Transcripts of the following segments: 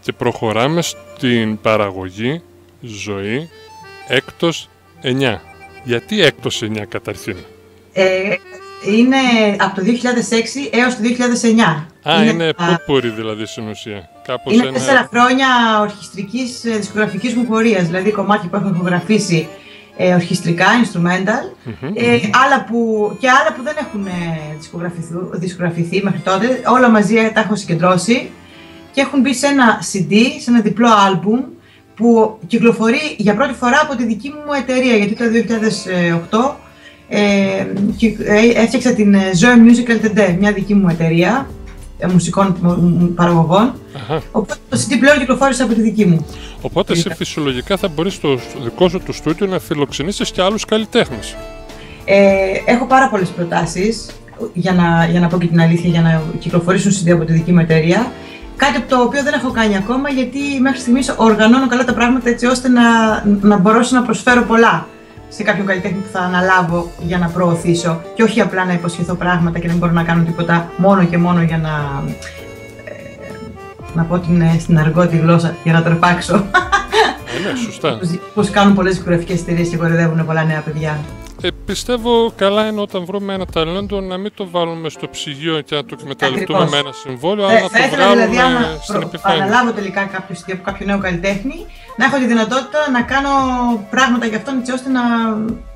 Και προχωράμε στην παραγωγή Ζωή έκτος 9. Γιατί έκτος 9 καταρχήν? Είναι από το 2006 έως το 2009. Είναι πούπουρη δηλαδή στην ουσία. Κάπως είναι 4 χρόνια ορχιστρικής δισκογραφικής μου πορείας, δηλαδή κομμάτια που έχω ηχογραφήσει ορχιστρικά, instrumental, άλλα που δεν έχουν δισκογραφηθεί μέχρι τότε, όλα μαζί τα έχω συγκεντρώσει και έχουν μπει σε ένα CD, σε ένα διπλό άλμπουμ που κυκλοφορεί για πρώτη φορά από τη δική μου εταιρεία, γιατί το 2008 έφτιαξα την Zoe Musical Today, μια δική μου εταιρεία μουσικών παραγωγών. Οπότε το CD πλέον κυκλοφόρησε από τη δική μου. Οπότε εσύ φυσιολογικά θα μπορείς στο δικό σου το στούντιο να φιλοξενήσεις και άλλους καλλιτέχνες. Έχω πάρα πολλές προτάσεις, για να πω και την αλήθεια, για να κυκλοφορήσουν CD από τη δική μου εταιρεία. Κάτι το οποίο δεν έχω κάνει ακόμα, γιατί μέχρι στιγμής οργανώνω καλά τα πράγματα έτσι ώστε να μπορώ να προσφέρω πολλά σε κάποιον καλλιτέχνη που θα αναλάβω για να προωθήσω και όχι απλά να υποσχεθώ πράγματα και δεν μπορώ να κάνω τίποτα μόνο και μόνο για να πω στην αργό τη γλώσσα, για να τρεπάξω. Ναι, σωστά. Πώς κάνουν πολλές δικογραφικές εταιρείες και κοροϊδεύουν πολλά νέα παιδιά. Πιστεύω καλά είναι όταν βρούμε ένα ταλέντο να μην το βάλουμε στο ψυγείο και να το εκμεταλλευτούμε με ένα συμβόλαιο, αλλά να το βγάλουμε δηλαδή, στην επιφάνεια. Αν αναλάβω τελικά κάποιο νέο καλλιτέχνη, να έχω τη δυνατότητα να κάνω πράγματα για αυτόν έτσι ώστε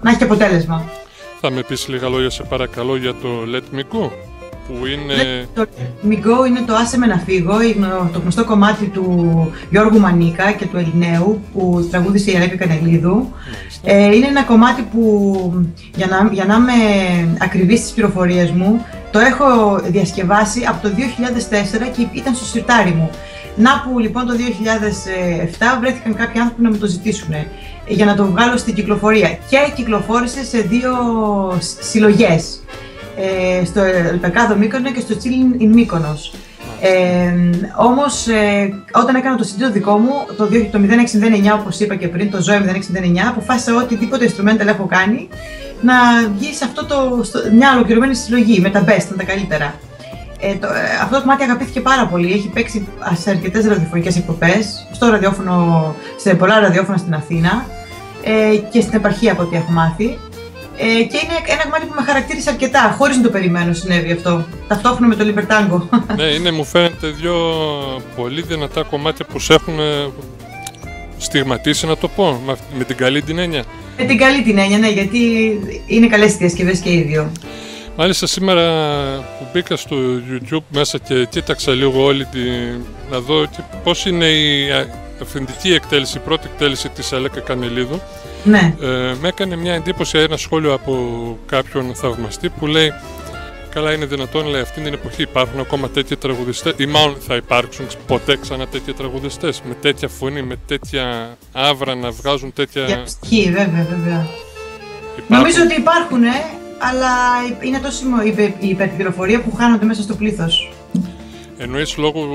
να έχει αποτέλεσμα. Θα με πεις λίγα λόγια σε παρακαλώ για το Let Me Go, που είναι... Το Let Me Go είναι το Άσε με να φύγω, το γνωστό κομμάτι του Γιώργου Μανίκα και του Ελληναίου που τραγούδισε η Αλέπη Κανελίδου. Είναι ένα κομμάτι που, για να είμαι ακριβής στις πληροφορίες μου, το έχω διασκευάσει από το 2004 και ήταν στο σιρτάρι μου. Να που λοιπόν το 2007 βρέθηκαν κάποιοι άνθρωποι να μου το ζητήσουν για να το βγάλω στην κυκλοφορία και κυκλοφόρησε σε 2 συλλογές. Στο Ελπεκάδο Μύκονο και στο Chilling in Mykonos. Όμως όταν έκανα το CD δικό μου, το 0609 όπως είπα και πριν, το Zoe 0609, αποφάσισα οτιδήποτε instrumental έχω κάνει να βγει σε μια ολοκληρωμένη συλλογή με τα best, με τα καλύτερα. Αυτό το κομμάτι αγαπήθηκε πάρα πολύ, έχει παίξει σε αρκετές ραδιοφωνικές εκπομπές, σε πολλά ραδιόφωνα στην Αθήνα και στην επαρχία από ό,τι έχω μάθει. Και είναι ένα κομμάτι που με χαρακτήρισε αρκετά, χωρίς να το περιμένω συνέβη αυτό, ταυτόχρονα με το Λιμπερτάγκο. Ναι, μου φαίνεται 2 πολύ δυνατά κομμάτια που σε έχουν στιγματίσει, να το πω, με την καλή την έννοια. Με την καλή την έννοια, ναι, γιατί είναι καλές οι διασκευές και οι 2. Μάλιστα σήμερα που μπήκα στο YouTube μέσα και κοίταξα λίγο να δω πώς είναι η αυθεντική εκτέλεση, η πρώτη εκτέλεση της Αλέκα Κανελίδου. Ναι. Με έκανε μια εντύπωση ένα σχόλιο από κάποιον θαυμαστή που λέει καλά είναι δυνατόν, λέει, αυτή την εποχή υπάρχουν ακόμα τέτοιοι τραγουδιστές ή μάλλον θα υπάρξουν ποτέ ξανά τέτοιοι τραγουδιστές με τέτοια φωνή, με τέτοια άβρα να βγάζουν τέτοια... Για ψυχή, βέβαια. Νομίζω ότι υπάρχουν, αλλά είναι τόσο η υπερπληροφορία που χάνονται μέσα στο πλήθος. Εννοείς λόγω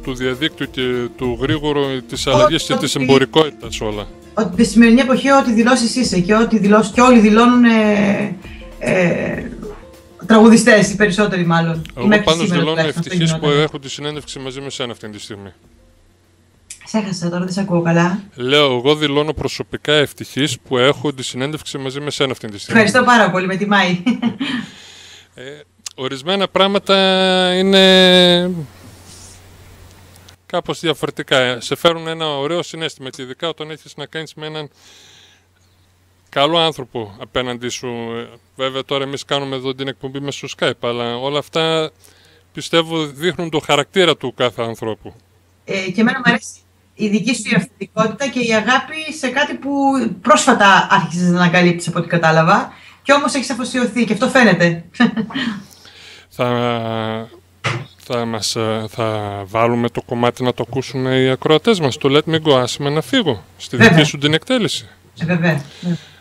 του διαδίκτυου και του γρήγορου της αλλαγής και της εμπορικότητας όλα. Ότι τη σημερινή εποχή ό,τι δηλώσεις είσαι και όλοι δηλώνουν τραγουδιστές, οι περισσότεροι μάλλον. Εγώ πάντως δηλώνω ευτυχής που έχω τη συνέντευξη μαζί με σένα αυτή τη στιγμή. Σε έχασα τώρα, δεν σε ακούω καλά. Λέω, εγώ δηλώνω προσωπικά ευτυχής που έχω τη συνέντευξη μαζί με σένα αυτή τη στιγμή. Ευχαριστώ πάρα πολύ, με τιμάει. Ορισμένα πράγματα είναι κάπως διαφορετικά. Σε φέρουν ένα ωραίο συναίσθημα και ειδικά όταν έχεις να κάνεις με έναν καλό άνθρωπο απέναντί σου. Βέβαια τώρα εμείς κάνουμε εδώ την εκπομπή μέσω Skype, αλλά όλα αυτά πιστεύω δείχνουν το χαρακτήρα του κάθε ανθρώπου. Και εμένα μου αρέσει η δική σου η αυθεντικότητα και η αγάπη σε κάτι που πρόσφατα άρχισες να ανακαλύπτεις από ό,τι κατάλαβα και όμως έχεις αφοσιωθεί και αυτό φαίνεται. Θα βάλουμε το κομμάτι να το ακούσουν οι ακροατές μας, το Let Me Go, άσε με να φύγω, στη δική σου την εκτέλεση. Βέβαια.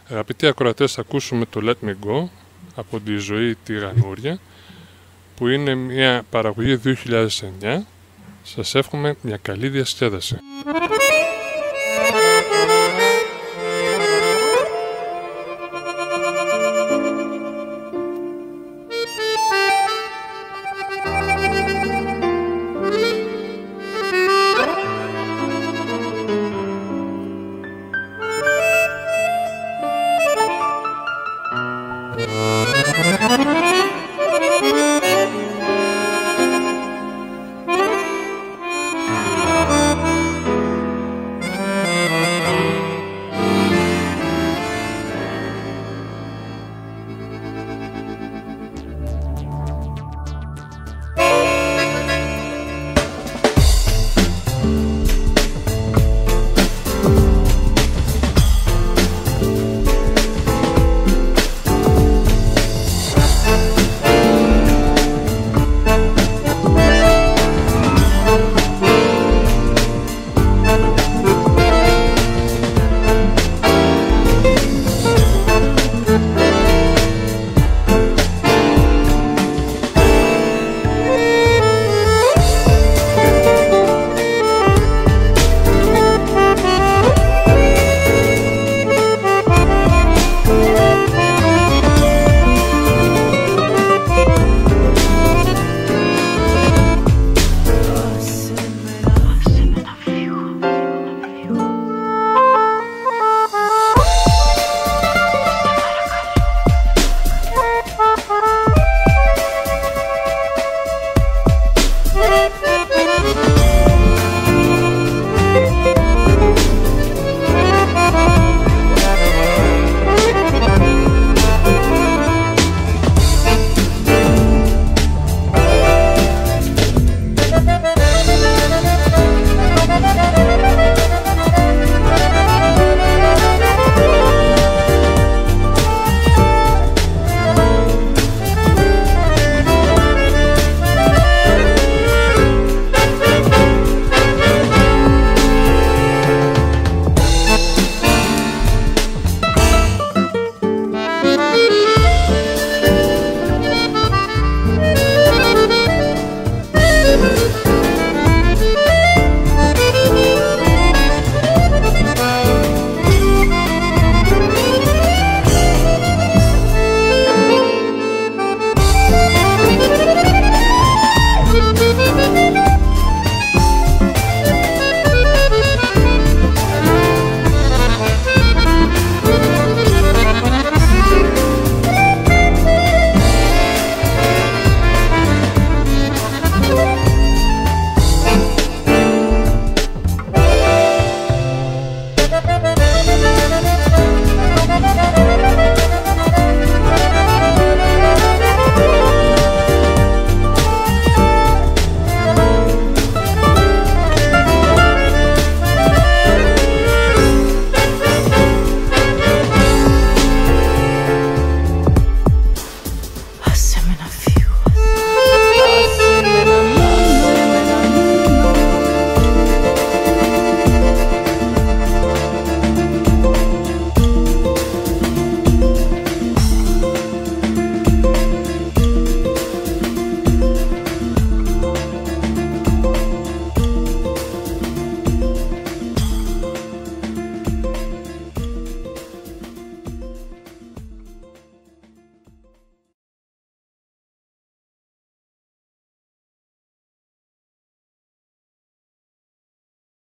Αγαπητοί ακροατές, θα ακούσουμε το Let Me Go από τη Ζωή τη Γανούρια, που είναι μια παραγωγή 2009. Σας εύχομαι μια καλή διασκέδαση.